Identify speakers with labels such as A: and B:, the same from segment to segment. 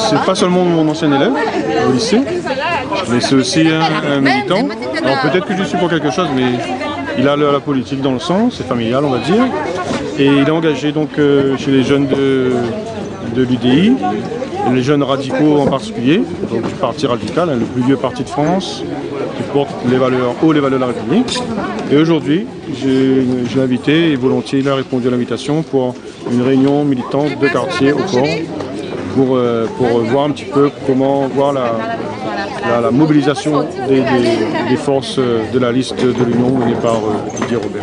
A: c'est pas seulement mon ancien élève au lycée, mais c'est aussi un militant. Alors peut-être que je suis pour quelque chose, mais il a la politique dans le sang, c'est familial on va dire. Et il est engagé donc chez les jeunes de l'UDI, les jeunes radicaux en particulier, donc du parti radical, le plus vieux parti de France, qui porte les valeurs de la République. Et aujourd'hui, j'ai invité et volontiers il a répondu à l'invitation pour une réunion militante de quartier au port pour voir un petit peu comment voir la mobilisation des forces de la liste de l'Union menée par Didier Robert.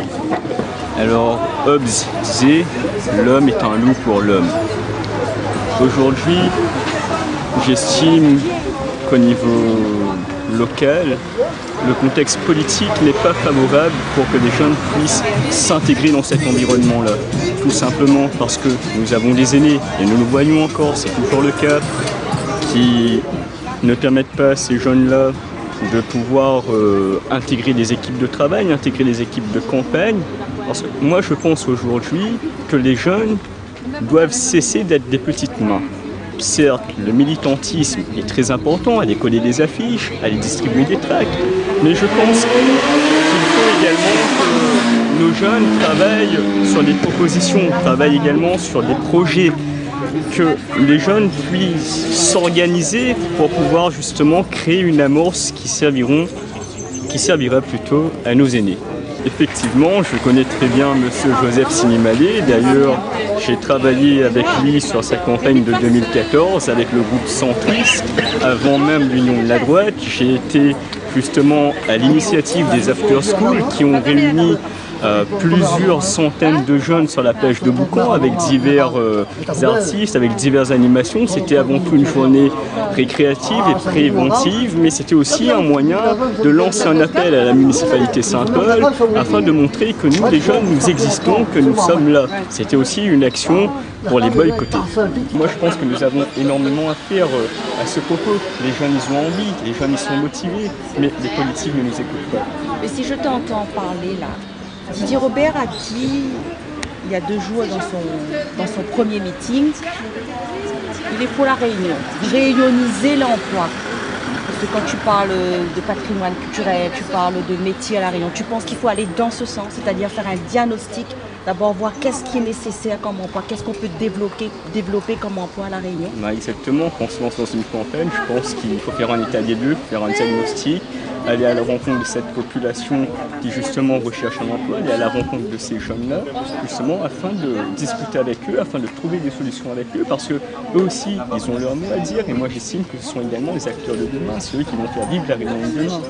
B: Alors, Hobbes disait « L'homme est un loup pour l'homme ». Aujourd'hui, j'estime qu'au niveau local, le contexte politique n'est pas favorable pour que les jeunes puissent s'intégrer dans cet environnement-là. Tout simplement parce que nous avons des aînés, et nous le voyons encore, c'est toujours le cas, qui ne permettent pas à ces jeunes-là de pouvoir intégrer des équipes de travail, intégrer des équipes de campagne. Parce que moi, je pense aujourd'hui que les jeunes doivent cesser d'être des petites mains. Certes, le militantisme est très important, aller coller des affiches, aller distribuer des tracts, mais je pense qu'il faut également que nos jeunes travaillent sur des propositions, travaillent également sur des projets, que les jeunes puissent s'organiser pour pouvoir justement créer une amorce qui servira plutôt à nos aînés. Effectivement, je connais très bien M. Joseph Sinimalé. D'ailleurs, j'ai travaillé avec lui sur sa campagne de 2014 avec le groupe Centriste. Avant même l'Union de la droite, j'ai été justement à l'initiative des After School qui ont réuni plusieurs centaines de jeunes sur la plage de Boucan avec divers artistes, avec diverses animations. C'était avant tout une journée récréative et préventive, mais c'était aussi un moyen de lancer un appel à la municipalité Saint-Paul afin de montrer que nous, les jeunes, nous existons, que nous sommes là. C'était aussi une action pour les boycotter. Moi, je pense que nous avons énormément à faire à ce propos. Les jeunes, ils ont envie, les jeunes, ils sont motivés, mais les politiques ne nous écoutent pas.
C: Mais si je t'entends parler là, Didier Robert a dit, il y a 2 jours dans son premier meeting, il est pour la réunion, réunioniser l'emploi. Parce que quand tu parles de patrimoine culturel, tu parles de métier à la Réunion, tu penses qu'il faut aller dans ce sens, c'est-à-dire faire un diagnostic, d'abord voir qu'est-ce qui est nécessaire comme emploi, qu'est-ce qu'on peut développer comme emploi à la Réunion.
B: Exactement, quand on se lance dans une campagne, je pense qu'il faut faire un état des lieux, faire un diagnostic, aller à la rencontre de cette population qui justement recherche un emploi, aller à la rencontre de ces jeunes-là, justement afin de discuter avec eux, afin de trouver des solutions avec eux, parce que eux aussi, ils ont leur mot à dire, et moi j'estime que ce sont également les acteurs de demain, c'est eux qui vont faire vivre la Réunion de demain.